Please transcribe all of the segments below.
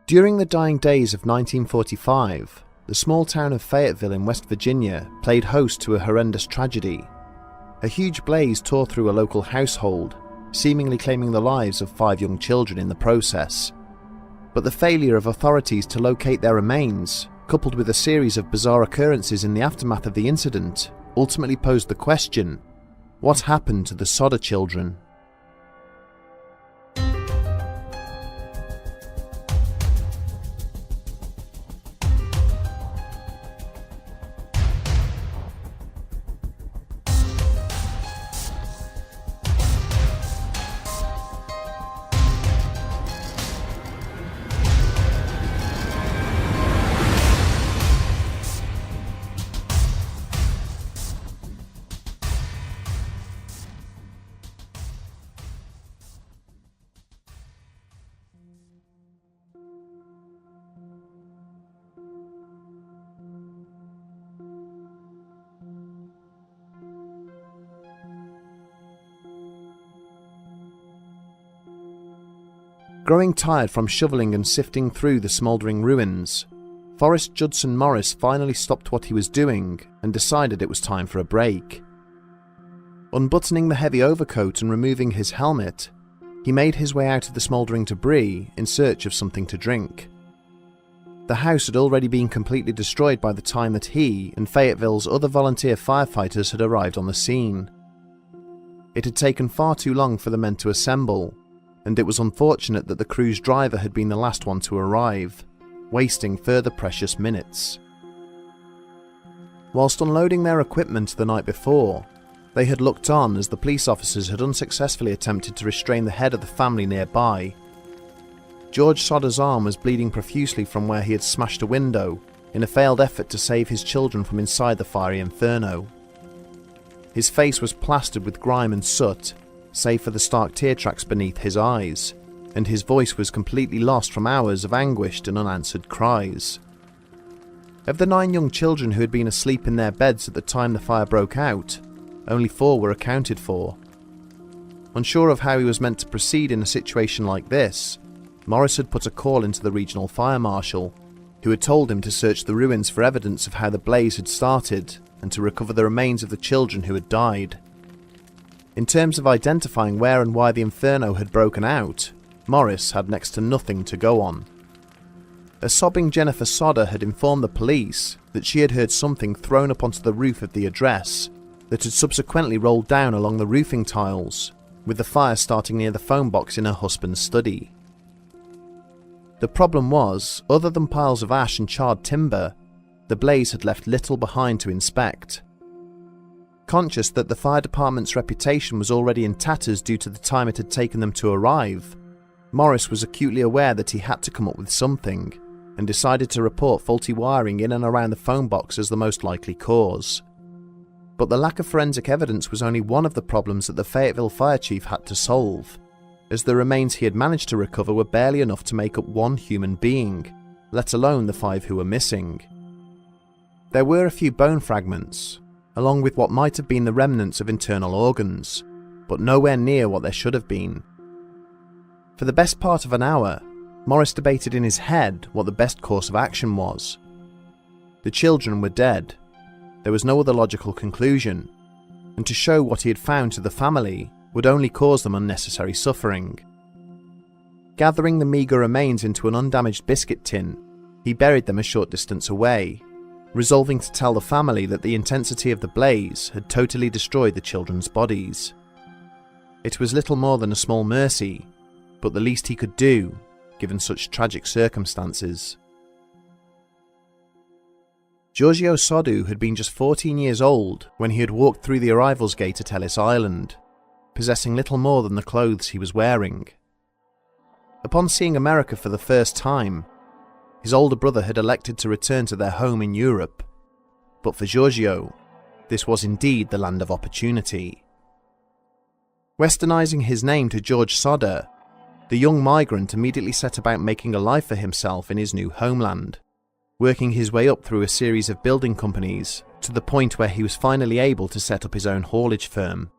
During the dying days of 1945, the small town of Fayetteville in West Virginia played host to a horrendous tragedy. A huge blaze tore through a local household, seemingly claiming the lives of 5 young children in the process. But the failure of authorities to locate their remains, coupled with a series of bizarre occurrences in the aftermath of the incident, ultimately posed the question: what happened to the Sodder children? Growing tired from shoveling and sifting through the smouldering ruins, Forrest Judson Morris finally stopped what he was doing and decided it was time for a break. Unbuttoning the heavy overcoat and removing his helmet, he made his way out of the smouldering debris in search of something to drink. The house had already been completely destroyed by the time that he and Fayetteville's other volunteer firefighters had arrived on the scene. It had taken far too long for the men to assemble, and it was unfortunate that the crew's driver had been the last one to arrive, wasting further precious minutes. Whilst unloading their equipment the night before, they had looked on as the police officers had unsuccessfully attempted to restrain the head of the family nearby. George Sodder's arm was bleeding profusely from where he had smashed a window in a failed effort to save his children from inside the fiery inferno. His face was plastered with grime and soot, save for the stark tear tracks beneath his eyes, and his voice was completely lost from hours of anguished and unanswered cries. Of the 9 young children who had been asleep in their beds at the time the fire broke out, only 4 were accounted for. Unsure of how he was meant to proceed in a situation like this, Morris had put a call into the regional fire marshal, who had told him to search the ruins for evidence of how the blaze had started and to recover the remains of the children who had died. In terms of identifying where and why the inferno had broken out, Morris had next to nothing to go on. A sobbing Jennifer Sodder had informed the police that she had heard something thrown up onto the roof of the address that had subsequently rolled down along the roofing tiles, with the fire starting near the phone box in her husband's study. The problem was, other than piles of ash and charred timber, the blaze had left little behind to inspect. Conscious that the fire department's reputation was already in tatters due to the time it had taken them to arrive, Morris was acutely aware that he had to come up with something, and decided to report faulty wiring in and around the phone box as the most likely cause. But the lack of forensic evidence was only one of the problems that the Fayetteville fire chief had to solve, as the remains he had managed to recover were barely enough to make up 1 human being, let alone the 5 who were missing. There were a few bone fragments, along with what might have been the remnants of internal organs, but nowhere near what there should have been. For the best part of an hour, Morris debated in his head what the best course of action was. The children were dead. There was no other logical conclusion, and to show what he had found to the family would only cause them unnecessary suffering. Gathering the meagre remains into an undamaged biscuit tin, he buried them a short distance away, resolving to tell the family that the intensity of the blaze had totally destroyed the children's bodies. It was little more than a small mercy, but the least he could do, given such tragic circumstances. Giorgio Sodder had been just 14 years old when he had walked through the arrivals gate at Ellis Island, possessing little more than the clothes he was wearing. Upon seeing America for the first time, his older brother had elected to return to their home in Europe, but for Giorgio, this was indeed the land of opportunity. Westernizing his name to George Sodder, the young migrant immediately set about making a life for himself in his new homeland, working his way up through a series of building companies to the point where he was finally able to set up his own haulage firm.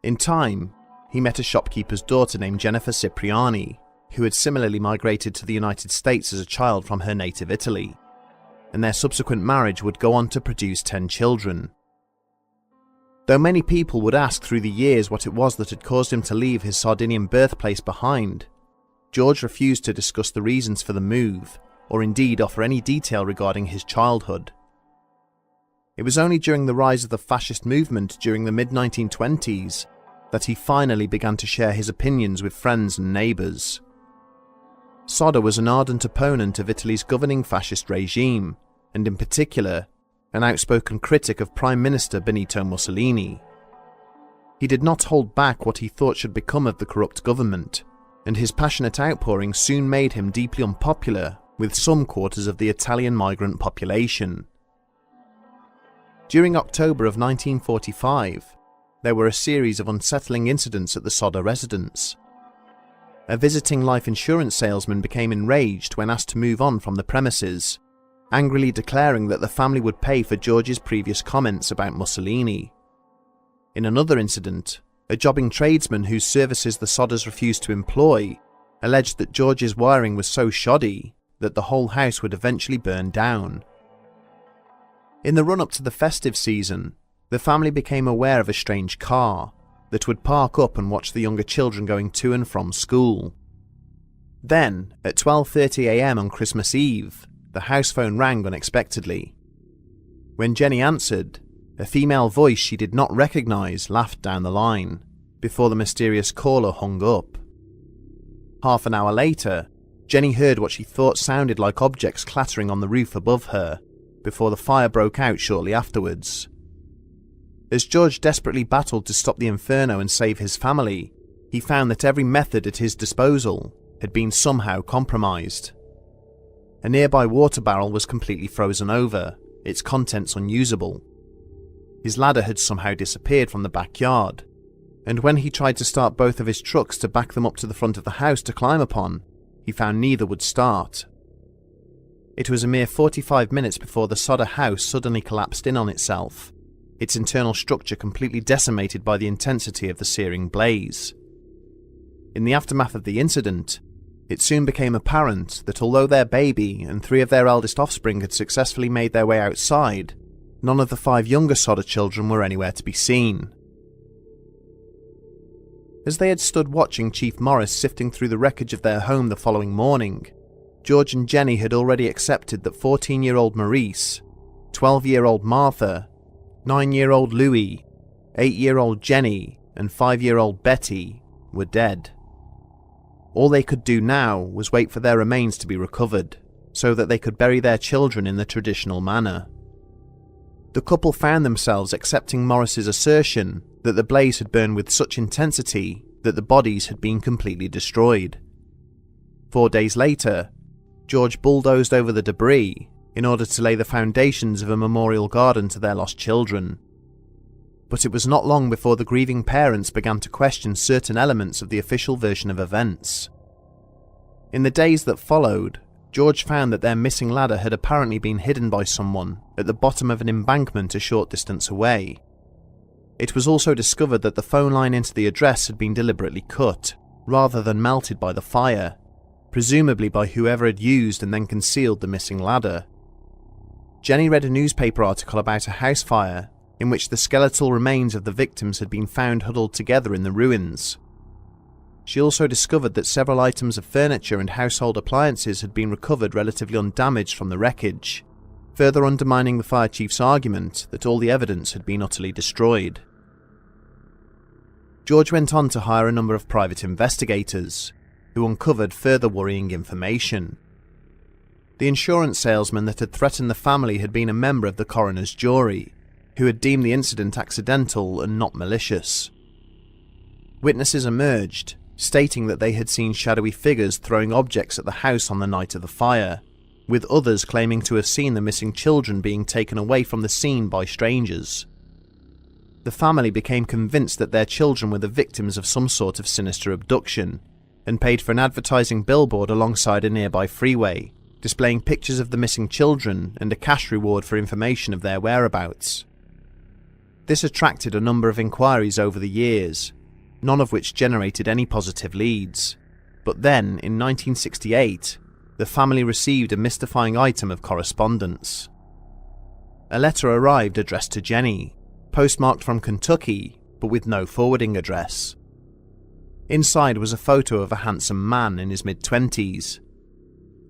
In time, he met a shopkeeper's daughter named Jennifer Cipriani, who had similarly migrated to the United States as a child from her native Italy, and their subsequent marriage would go on to produce 10 children. Though many people would ask through the years what it was that had caused him to leave his Sardinian birthplace behind, George refused to discuss the reasons for the move, or indeed offer any detail regarding his childhood. It was only during the rise of the fascist movement during the mid-1920s that he finally began to share his opinions with friends and neighbours. Sodder was an ardent opponent of Italy's governing fascist regime, and in particular, an outspoken critic of Prime Minister Benito Mussolini. He did not hold back what he thought should become of the corrupt government, and his passionate outpouring soon made him deeply unpopular with some quarters of the Italian migrant population. During October of 1945, there were a series of unsettling incidents at the Sodder residence. A visiting life insurance salesman became enraged when asked to move on from the premises, angrily declaring that the family would pay for George's previous comments about Mussolini. In another incident, a jobbing tradesman whose services the Sodders refused to employ alleged that George's wiring was so shoddy that the whole house would eventually burn down. In the run-up to the festive season, the family became aware of a strange car that would park up and watch the younger children going to and from school. Then, at 12:30 a.m. on Christmas Eve, the house phone rang unexpectedly. When Jenny answered, a female voice she did not recognise laughed down the line, before the mysterious caller hung up. Half an hour later, Jenny heard what she thought sounded like objects clattering on the roof above her, before the fire broke out shortly afterwards. As George desperately battled to stop the inferno and save his family, he found that every method at his disposal had been somehow compromised. A nearby water barrel was completely frozen over, its contents unusable. His ladder had somehow disappeared from the backyard, and when he tried to start both of his trucks to back them up to the front of the house to climb upon, he found neither would start. It was a mere 45 minutes before the Sodder house suddenly collapsed in on itself, its internal structure completely decimated by the intensity of the searing blaze. In the aftermath of the incident, it soon became apparent that although their baby and 3 of their eldest offspring had successfully made their way outside, none of the 5 younger Sodder children were anywhere to be seen. As they had stood watching Chief Morris sifting through the wreckage of their home the following morning, George and Jenny had already accepted that 14-year-old Maurice, 12-year-old Martha, 9-year-old Louis, 8-year-old Jenny, and 5-year-old Betty were dead. All they could do now was wait for their remains to be recovered, so that they could bury their children in the traditional manner. The couple found themselves accepting Morris's assertion that the blaze had burned with such intensity that the bodies had been completely destroyed. 4 days later, George bulldozed over the debris in order to lay the foundations of a memorial garden to their lost children. But it was not long before the grieving parents began to question certain elements of the official version of events. In the days that followed, George found that their missing ladder had apparently been hidden by someone at the bottom of an embankment a short distance away. It was also discovered that the phone line into the address had been deliberately cut, rather than melted by the fire, presumably by whoever had used and then concealed the missing ladder. Jenny read a newspaper article about a house fire in which the skeletal remains of the victims had been found huddled together in the ruins. She also discovered that several items of furniture and household appliances had been recovered relatively undamaged from the wreckage, further undermining the fire chief's argument that all the evidence had been utterly destroyed. George went on to hire a number of private investigators, who uncovered further worrying information. The insurance salesman that had threatened the family had been a member of the coroner's jury, who had deemed the incident accidental and not malicious. Witnesses emerged, stating that they had seen shadowy figures throwing objects at the house on the night of the fire, with others claiming to have seen the missing children being taken away from the scene by strangers. The family became convinced that their children were the victims of some sort of sinister abduction, and paid for an advertising billboard alongside a nearby freeway, displaying pictures of the missing children and a cash reward for information of their whereabouts. This attracted a number of inquiries over the years, none of which generated any positive leads, But then, in 1968, the family received a mystifying item of correspondence. A letter arrived addressed to Jenny, postmarked from Kentucky, but with no forwarding address. Inside was a photo of a handsome man in his mid-20s.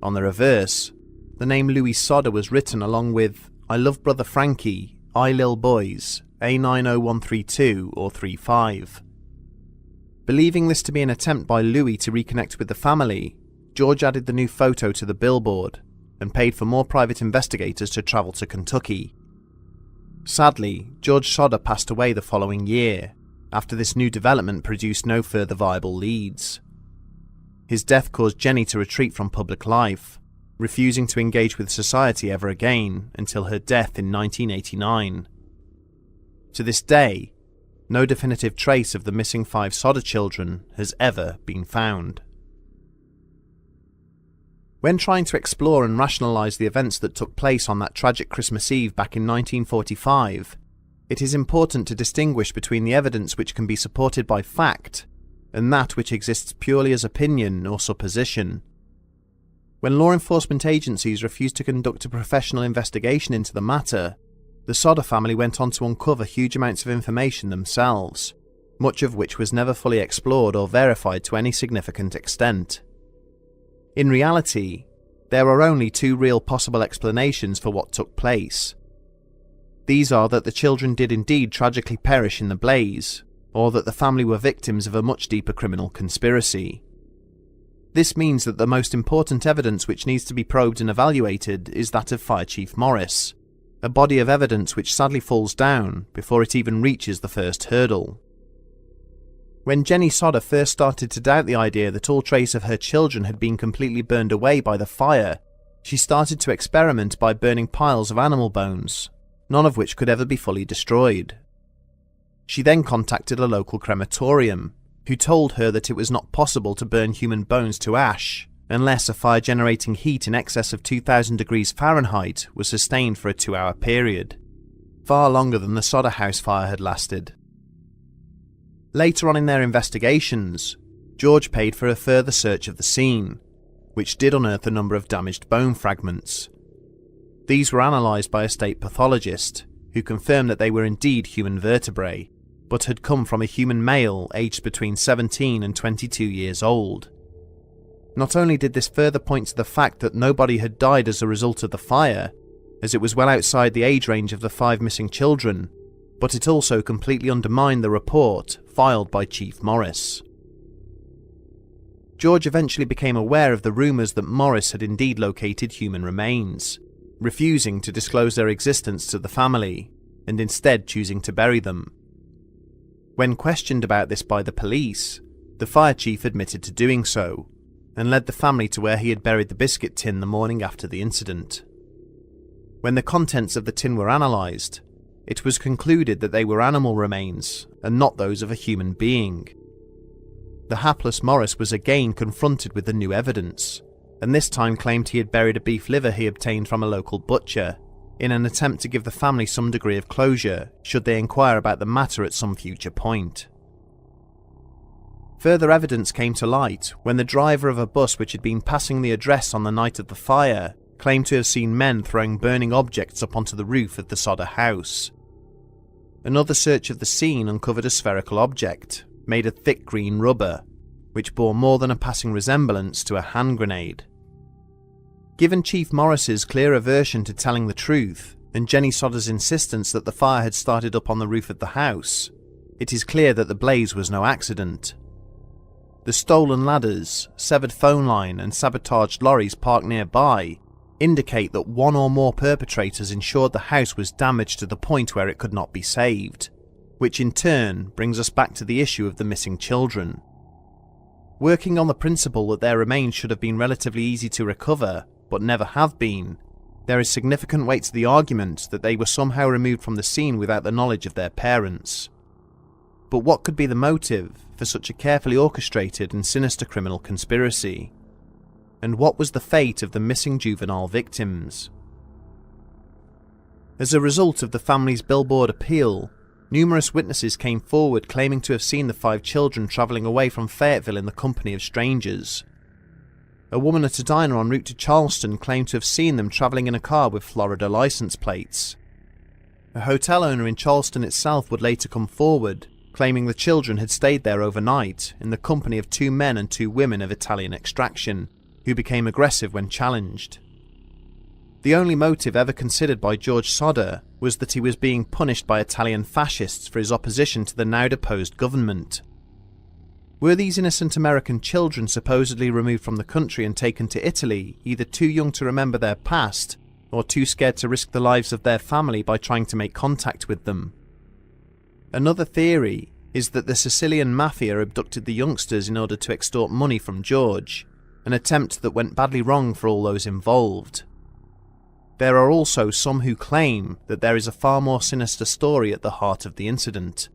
On the reverse, the name Louis Sodder was written along with "I love brother Frankie, I lil boys, A90132 or 35. Believing this to be an attempt by Louis to reconnect with the family, George added the new photo to the billboard and paid for more private investigators to travel to Kentucky. Sadly, George Sodder passed away the following year, after this new development produced no further viable leads. His death caused Jenny to retreat from public life, refusing to engage with society ever again until her death in 1989. To this day, no definitive trace of the missing 5 Sodder children has ever been found. When trying to explore and rationalise the events that took place on that tragic Christmas Eve back in 1945, it is important to distinguish between the evidence which can be supported by fact and that which exists purely as opinion or supposition. When law enforcement agencies refused to conduct a professional investigation into the matter, the Sodder family went on to uncover huge amounts of information themselves, much of which was never fully explored or verified to any significant extent. In reality, there are only 2 real possible explanations for what took place. These are that the children did indeed tragically perish in the blaze, or that the family were victims of a much deeper criminal conspiracy. This means that the most important evidence which needs to be probed and evaluated is that of Fire Chief Morris, a body of evidence which sadly falls down before it even reaches the first hurdle. When Jenny Sodder first started to doubt the idea that all trace of her children had been completely burned away by the fire, she started to experiment by burning piles of animal bones, none of which could ever be fully destroyed. She then contacted a local crematorium, who told her that it was not possible to burn human bones to ash unless a fire generating heat in excess of 2000 degrees Fahrenheit was sustained for a 2-hour period, far longer than the Sodder house fire had lasted. Later on in their investigations, George paid for a further search of the scene, which did unearth a number of damaged bone fragments. These were analysed by a state pathologist, who confirmed that they were indeed human vertebrae, but had come from a human male aged between 17 and 22 years old. Not only did this further point to the fact that nobody had died as a result of the fire, as it was well outside the age range of the 5 missing children, but it also completely undermined the report filed by Chief Morris. George eventually became aware of the rumours that Morris had indeed located human remains, refusing to disclose their existence to the family, and instead choosing to bury them. When questioned about this by the police, the fire chief admitted to doing so, and led the family to where he had buried the biscuit tin the morning after the incident. When the contents of the tin were analysed, it was concluded that they were animal remains and not those of a human being. The hapless Morris was again confronted with the new evidence, and this time claimed he had buried a beef liver he obtained from a local butcher, in an attempt to give the family some degree of closure should they inquire about the matter at some future point. Further evidence came to light when the driver of a bus which had been passing the address on the night of the fire claimed to have seen men throwing burning objects up onto the roof of the Sodder house. Another search of the scene uncovered a spherical object, made of thick green rubber, which bore more than a passing resemblance to a hand grenade. Given Chief Morris's clear aversion to telling the truth, and Jenny Sodder's insistence that the fire had started up on the roof of the house, it is clear that the blaze was no accident. The stolen ladders, severed phone line and sabotaged lorries parked nearby indicate that one or more perpetrators ensured the house was damaged to the point where it could not be saved, which in turn brings us back to the issue of the missing children. Working on the principle that their remains should have been relatively easy to recover, but never have been, there is significant weight to the argument that they were somehow removed from the scene without the knowledge of their parents. But what could be the motive for such a carefully orchestrated and sinister criminal conspiracy? And what was the fate of the missing juvenile victims? As a result of the family's billboard appeal, Numerous witnesses came forward claiming to have seen the 5 children travelling away from Fayetteville in the company of strangers. A woman at a diner en route to Charleston claimed to have seen them travelling in a car with Florida license plates. A hotel owner in Charleston itself would later come forward, claiming the children had stayed there overnight in the company of 2 men and 2 women of Italian extraction, who became aggressive when challenged. The only motive ever considered by George Sodder was that he was being punished by Italian fascists for his opposition to the now deposed government. Were these innocent American children supposedly removed from the country and taken to Italy, either too young to remember their past, or too scared to risk the lives of their family by trying to make contact with them? Another theory is that the Sicilian mafia abducted the youngsters in order to extort money from George, an attempt that went badly wrong for all those involved. There are also some who claim that there is a far more sinister story at the heart of the incident,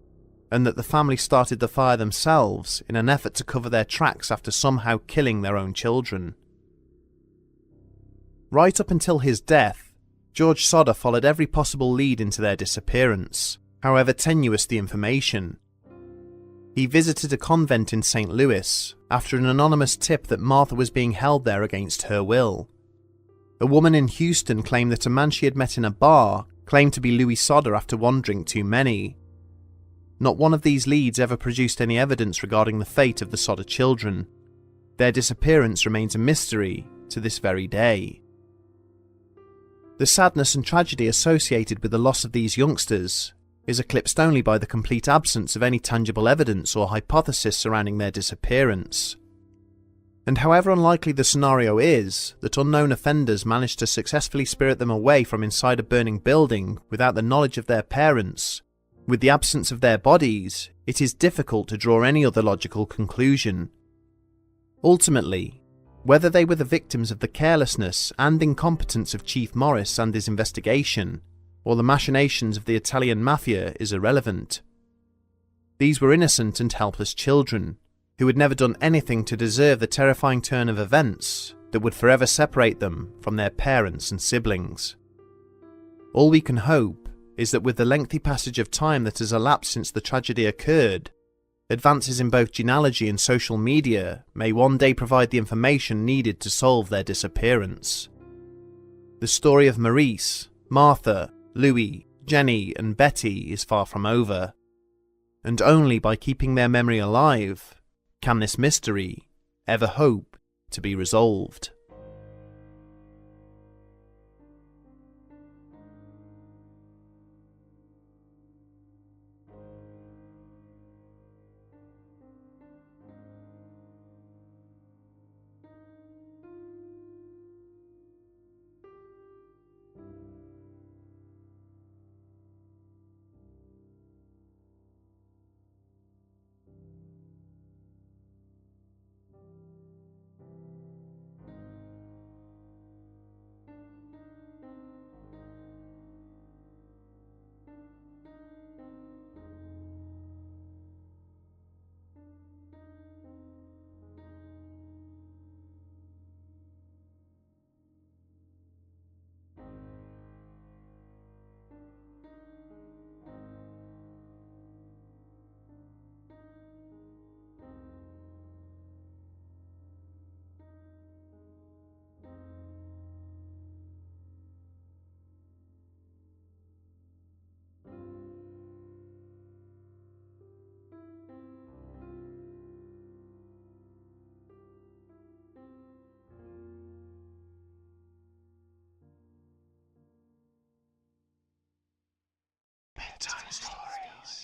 and that the family started the fire themselves in an effort to cover their tracks after somehow killing their own children. Right up until his death, George Sodder followed every possible lead into their disappearance, however tenuous the information. He visited a convent in St. Louis after an anonymous tip that Martha was being held there against her will. A woman in Houston claimed that a man she had met in a bar claimed to be Louis Sodder after one drink too many. Not one of these leads ever produced any evidence regarding the fate of the Sodder children. Their disappearance remains a mystery to this very day. The sadness and tragedy associated with the loss of these youngsters is eclipsed only by the complete absence of any tangible evidence or hypothesis surrounding their disappearance. And however unlikely the scenario is that unknown offenders managed to successfully spirit them away from inside a burning building without the knowledge of their parents, with the absence of their bodies, it is difficult to draw any other logical conclusion. Ultimately, whether they were the victims of the carelessness and incompetence of Chief Morris and his investigation, or the machinations of the Italian mafia, is irrelevant. These were innocent and helpless children, who had never done anything to deserve the terrifying turn of events that would forever separate them from their parents and siblings. All we can hope is that with the lengthy passage of time that has elapsed since the tragedy occurred, advances in both genealogy and social media may one day provide the information needed to solve their disappearance. The story of Maurice, Martha, Louis, Jenny, and Betty is far from over, and only by keeping their memory alive can this mystery ever hope to be resolved. Bedtime stories.